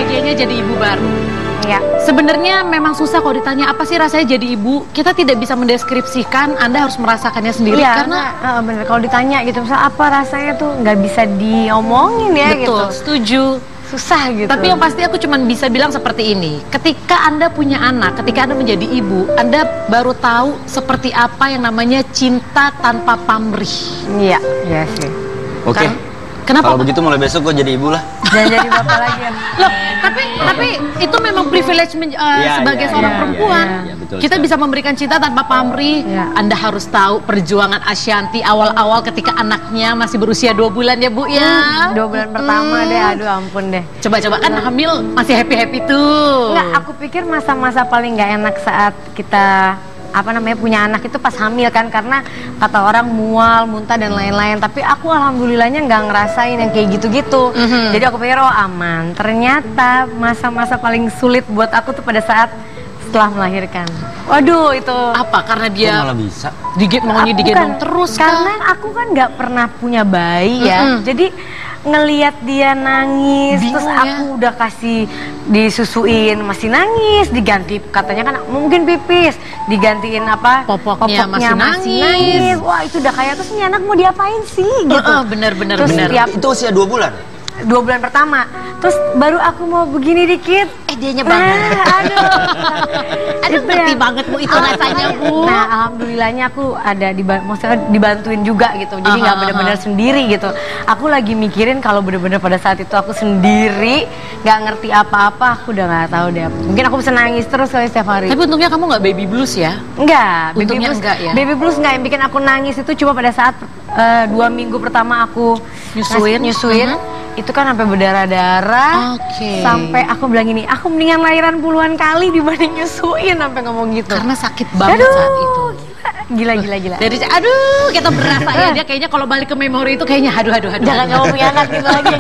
bahagianya jadi ibu baru. Ya. Sebenarnya memang susah kalau ditanya apa sih rasanya jadi ibu. Kita tidak bisa mendeskripsikan, Anda harus merasakannya sendiri. Iya, karena bener kalau ditanya gitu, misal apa rasanya tuh nggak bisa diomongin ya. betul, gitu. setuju. Susah gitu. Tapi yang pasti aku cuma bisa bilang seperti ini. Ketika Anda punya anak, ketika Anda menjadi ibu, Anda baru tahu seperti apa yang namanya cinta tanpa pamrih. Iya, iya sih. Oke. Kenapa? Kalau begitu mulai besok gue jadi ibu lah. Jangan jadi bapak lagi ya. Loh, tapi itu memang privilege sebagai seorang perempuan. Iya, betul Kita sekali. bisa memberikan cinta tanpa pamrih. Iya. Anda harus tahu perjuangan Ashanty awal-awal ketika anaknya masih berusia 2 bulan ya Bu ya. 2 bulan pertama deh, aduh ampun deh. Coba-coba kan hamil masih happy-happy tuh. Enggak, aku pikir masa-masa paling nggak enak saat kita punya anak itu pas hamil kan, karena kata orang mual, muntah dan lain-lain. Tapi aku alhamdulillahnya nggak ngerasain yang kayak gitu-gitu. Jadi aku pikir oh aman. Ternyata masa-masa paling sulit buat aku tuh pada saat setelah melahirkan. Waduh itu. Apa? Karena Kok dia malah bisa? maunya digendong terus karena kan? aku kan nggak pernah punya bayi ya. Jadi ngelihat dia nangis, Bingung terus ya. aku udah kasih disusuin masih nangis, diganti katanya kan mungkin pipis, digantiin apa Popoknya masih nangis. Wah itu udah kayak terus ini anak mau diapain sih gitu. Bener. Terus tiap Itu usia 2 bulan? 2 bulan pertama, terus baru aku mau begini dikit, Dianya banget. Aduh Ngerti banget Bu itu rasanya Bu. Nah alhamdulillahnya aku ada maksudnya dibantuin juga gitu, jadi nggak benar-benar sendiri gitu. Aku lagi mikirin kalau benar-benar pada saat itu aku sendiri nggak ngerti apa-apa, aku udah nggak tahu deh. Mungkin aku bisa nangis terus kali setiap hari. Tapi untungnya kamu nggak baby blues ya? Enggak, Untungnya enggak ya? Baby blues enggak, yang bikin aku nangis itu cuma pada saat 2 minggu pertama aku nyusuin. Itu kan sampai berdarah-darah. Oke. Sampai aku bilang gini, aku mendingan lahiran puluhan kali dibanding nyusuin, sampai ngomong gitu. Karena sakit banget saat itu. Gila. Dari kita berasa ya dia kayaknya kalau balik ke memori itu kayaknya aduh. Jangan nggak mau punya anak gitu lagi,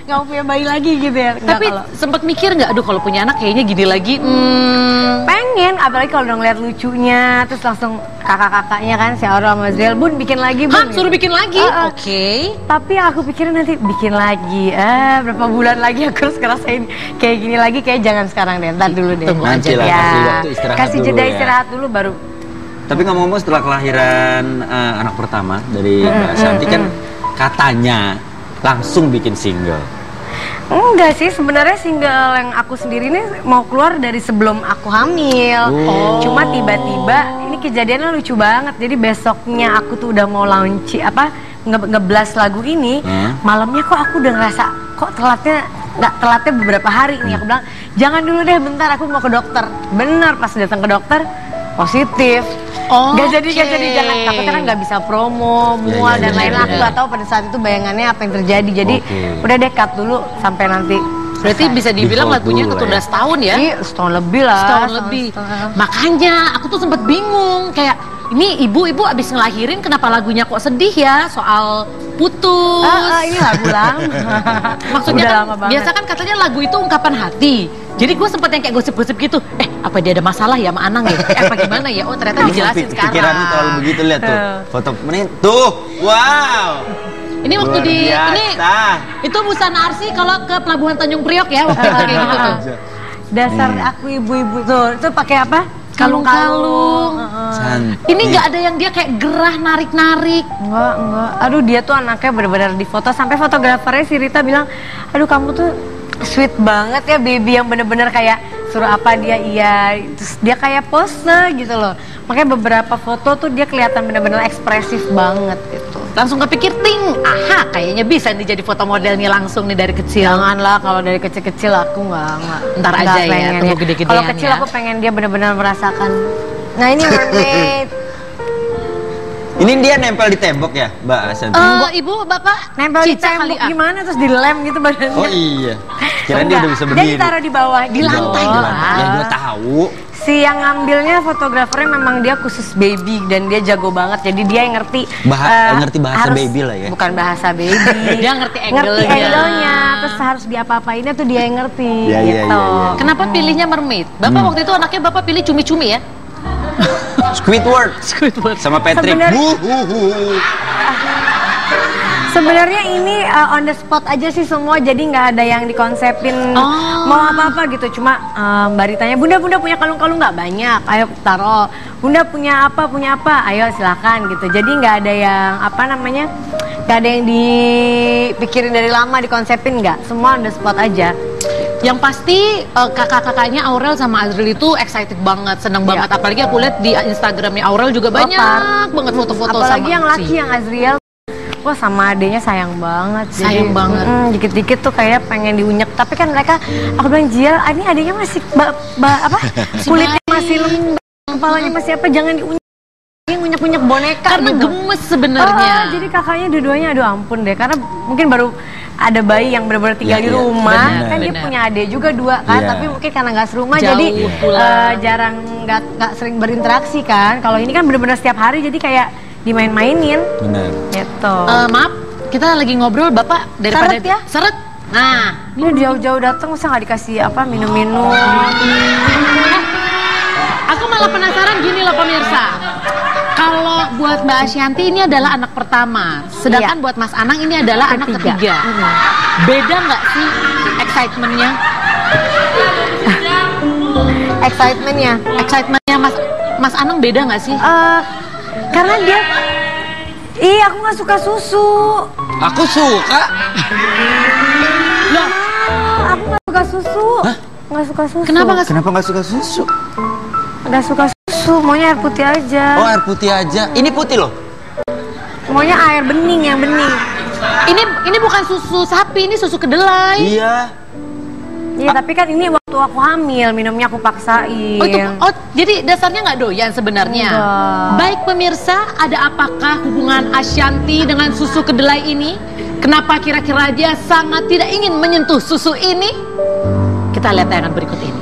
nggak mau punya bayi lagi gitu ya. Nggak, Tapi sempat mikir nggak, aduh kalau punya anak kayaknya gini lagi. pengen, apalagi kalau udah ngeliat lucunya, terus langsung kakak-kakaknya kan si Aura sama Zel, Bun bikin lagi Bun. Suruh bikin lagi? Oke. Tapi aku pikirin nanti bikin lagi, berapa bulan lagi aku harus ngerasain kayak gini lagi, kayak jangan sekarang deh, ntar dulu deh. Tunggu Nanti aja lah, ya. kasih waktu istirahat Kasih dulu jeda ya. istirahat dulu baru. Tapi ngomong-ngomong setelah kelahiran anak pertama dari Mbak Ashanty kan katanya langsung bikin single. Enggak sih, sebenarnya single yang aku sendiri ini mau keluar dari sebelum aku hamil. Cuma tiba-tiba ini kejadiannya lucu banget. Jadi besoknya aku tuh udah mau ngeblas lagu ini, malamnya kok aku udah ngerasa kok telatnya beberapa hari nih. Aku bilang jangan dulu deh, bentar aku mau ke dokter. Bener, pas datang ke dokter positif. Gak jadi jangan, takutnya kan nggak bisa promo, mual dan lain-lain. Aku nggak tahu pada saat itu bayangannya apa yang terjadi. Jadi udah deh cut dulu sampai nanti. Berarti bisa dibilang Default lagunya dulu ketunda ya. setahun ya? Iya, setahun lebih lah. Setahun lebih. Makanya aku tuh sempat bingung kayak ini ibu abis ngelahirin kenapa lagunya kok sedih ya soal putus. Ini lagu lama. Maksudnya Udah kan lama banget. biasa kan katanya lagu itu ungkapan hati. Jadi gue sempet yang kayak gosip-gosip gitu. Apa dia ada masalah ya sama Anang ya? Apa gimana ya? Oh ternyata dijelasin sekarang. Pikirannya terlalu begitu, lihat tuh. Foto menit tuh. Wow. Ini waktu Luar biasa. itu busana Arsi kalau ke Pelabuhan Tanjung Priok ya waktu itu kayak gitu tuh. Dasar aku ibu-ibu tuh, itu pakai apa? Kalung-kalung. Cantik. Ini nggak ada yang dia kayak gerah narik-narik. Enggak. Aduh dia tuh anaknya benar-benar difoto, sampai fotografernya si Rita bilang, aduh kamu tuh sweet banget ya baby, yang bener-bener kayak suruh apa dia iya, terus dia kayak pose gitu loh. Makanya beberapa foto tuh dia kelihatan bener-bener ekspresif banget gitu. Langsung kepikir aha kayaknya bisa nih jadi foto modelnya langsung nih dari kecil. Janganlah, kalau dari kecil-kecil aku nggak Ntar aja ya, pengen tunggu gede-gedean Kalau kecil ya. aku pengen dia benar-benar merasakan. Nah ini mermaid. Ini dia nempel di tembok ya, Mbak Ashanty? Ibu, bapak, Nempel di Cica kali, tembok gimana terus dilem gitu badannya. Oh iya. Kirain dia udah bisa Dia berdiri. ditaruh di bawah, di lantai Ya gue tahu. Si yang ngambilnya fotografernya memang dia khusus baby dan dia jago banget, jadi dia yang ngerti Ngerti bahasa baby lah ya. Bukan bahasa baby. Dia ngerti Ngerti angle-nya. angle-nya, terus harus diapa-apainnya tuh dia yang ngerti Iya, iya, gitu. iya. Kenapa pilihnya mermaid? Bapak waktu itu anaknya bapak pilih cumi-cumi ya? Squidward. Squidward. Sama Patrick. Sebenarnya- Sebenarnya ini on the spot aja sih semua, jadi nggak ada yang dikonsepin mau apa-apa gitu. Cuma Mbak Ritanya, bunda punya kalung-kalung nggak? Banyak, ayo taruh. Bunda punya apa? Ayo silakan gitu. Jadi nggak ada yang nggak ada yang dipikirin dari lama, dikonsepin nggak. Semua on the spot aja. Yang pasti kakak-kakaknya Aurel sama Azril itu excited banget, seneng banget. Apalagi aku lihat di Instagramnya Aurel juga banyak banget foto-foto sama apalagi yang laki, yang Azriel. Wah, sama adenya sayang banget. Sayang banget. Dikit-dikit tuh kayak pengen diunyek. Tapi kan mereka, aku bilang, Jiel, ini adenya masih kulitnya masih lembab, kepalanya masih apa, jangan diunyek. Ngunyek-ngunyek boneka karena gitu. Gemes sebenarnya. Jadi kakaknya dua-duanya, aduh ampun deh, karena mungkin baru ada bayi yang benar-benar tinggal di rumah. Kan dia punya adik juga 2 kan, tapi mungkin karena nggak serumah jadi jarang nggak sering berinteraksi kan. Kalau ini kan benar-benar setiap hari, jadi kayak dimain-mainin. Benar. Gitu. Maaf, kita lagi ngobrol, Bapak daripada Seret ya? Seret. Nah, Ini jauh-jauh datang, masa nggak dikasih minum-minum? aku malah penasaran gini loh pemirsa. Kalau buat Mbak Asyanti ini adalah anak pertama, sedangkan buat Mas Anang ini adalah anak ketiga. Beda nggak sih excitementnya? Excitementnya Mas Anang beda nggak sih? Karena dia, aku nggak suka susu. Aku suka. Loh, Aku nggak suka susu. Nggak suka susu. kenapa nggak? Kenapa nggak suka susu? Nggak suka susu, maunya air putih aja. Oh, air putih aja. Ini putih loh. Maunya air bening, yang bening. Ini bukan susu sapi, ini susu kedelai. Iya. Iya, tapi kan ini waktu aku hamil, minumnya aku paksain. Jadi dasarnya nggak doyan sebenarnya. Enggak. Baik pemirsa, ada apakah hubungan Asyanti dengan susu kedelai ini? Kenapa kira-kira dia sangat tidak ingin menyentuh susu ini? Kita lihat tayangan berikut ini.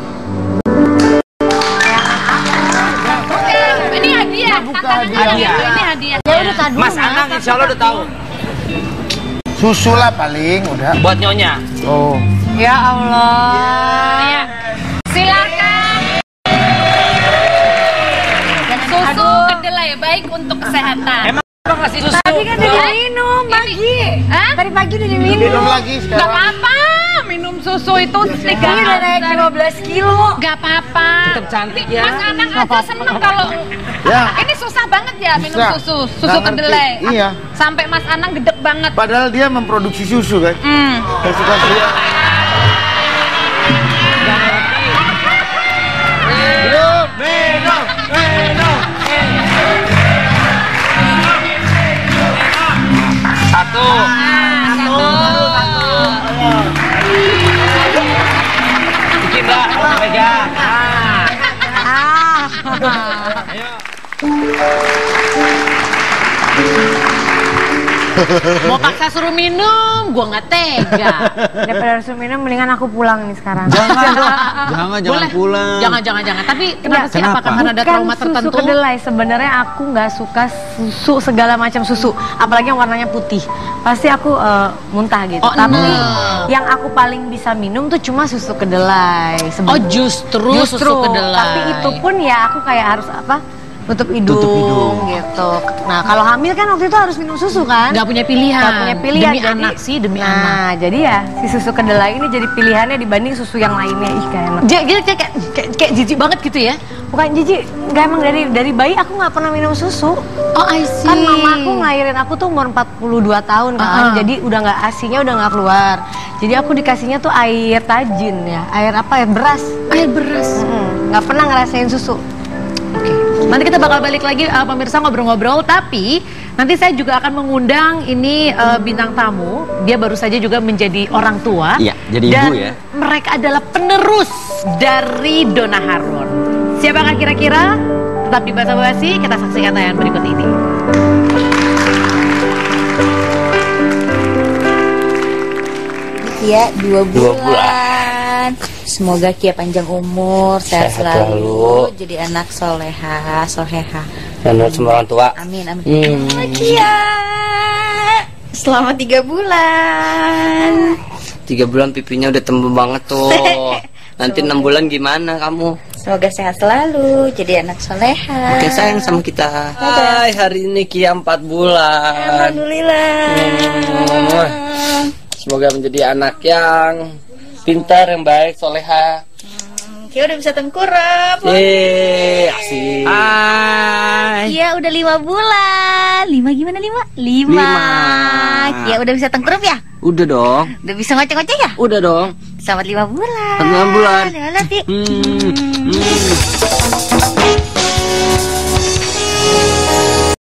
Ini hadiah. Ini hadiah. Ya udah tadi. Mas Anang insya Allah udah tahu. Susu lah paling udah. Buat nyonya. Oh. Ya Allah. Ya. Silakan. Susu kedelai baik untuk kesehatan. Emang apa ngasih susu? Tadi kan udah diminum pagi. Tadi pagi udah diminum. Minum lagi Gak sekarang. apa-apa. Minum susu itu 3 Ini udah naik 15 kilo. Gak apa-apa. Tetap cantik ya. Mas Anang aja seneng kalau Ya. ini susah banget ya minum Susah. susu Nggak ngerti. kedelai. Iya. Sampai Mas Anang gedek banget. Padahal dia memproduksi susu kan. Saya suka susu. Satu. Bikin dah, pegang. Mau paksa suruh minum, gua nggak tega. Daripada harus minum, mendingan aku pulang nih sekarang. Jangan Boleh. pulang. Jangan. Tapi kenapa sih? Kenapa? Apakah karena ada trauma Bukan tertentu? susu kedelai, sebenarnya aku nggak suka susu, segala macam susu, apalagi yang warnanya putih. Pasti aku muntah gitu. Oh, Tapi enak. yang aku paling bisa minum tuh cuma susu kedelai. Oh, justru susu kedelai. Tapi itu pun ya aku kayak harus tutup hidung gitu. Nah, kalau hamil kan waktu itu harus minum susu kan? Nggak punya pilihan. Nggak punya pilihan. Demi anak sih, demi anak. Nah, jadi ya si susu kedelai ini jadi pilihannya dibanding susu yang lainnya. Ih, kayak enak. Kayak jijik banget gitu ya? Bukan jijik, nggak, emang dari bayi aku nggak pernah minum susu. Oh, I see. Kan mama aku ngelahirin aku tuh umur 42 tahun kan, jadi udah nggak ASI-nya udah nggak keluar. Jadi aku dikasihnya tuh air tajin ya, air beras. Air beras. Nggak pernah ngerasain susu. Oke. Nanti kita bakal balik lagi pemirsa ngobrol-ngobrol, tapi nanti saya juga akan mengundang ini bintang tamu. Dia baru saja juga menjadi orang tua. Iya, jadi dan ibu ya. mereka adalah penerus dari Donna Harun. Siapakah kira-kira? Tetap di Basa Basi, kita saksikan tayangan berikut ini. Kia 2 bulan. Semoga Kia panjang umur, sehat selalu, jadi anak soleha. Dan menurut semua orang tua. Amin. Kia, selama 3 bulan. 3 bulan pipinya udah tembem banget tuh. Nanti 6 bulan gimana kamu? Semoga sehat selalu, jadi anak soleha. Oke, sayang sama kita. Hai, hari ini Kia 4 bulan. Alhamdulillah. Semoga menjadi anak yang pintar, yang baik, soleha. Kia udah bisa tengkurap. Yeay, asik. Hai. Kia udah 5 bulan. 5 gimana 5? 5. Kia udah bisa tengkurap ya? Udah dong. Udah bisa ngoceh-ngoceh ya? Udah dong. Selamat 5 bulan. Selamat 5 bulan. I love you.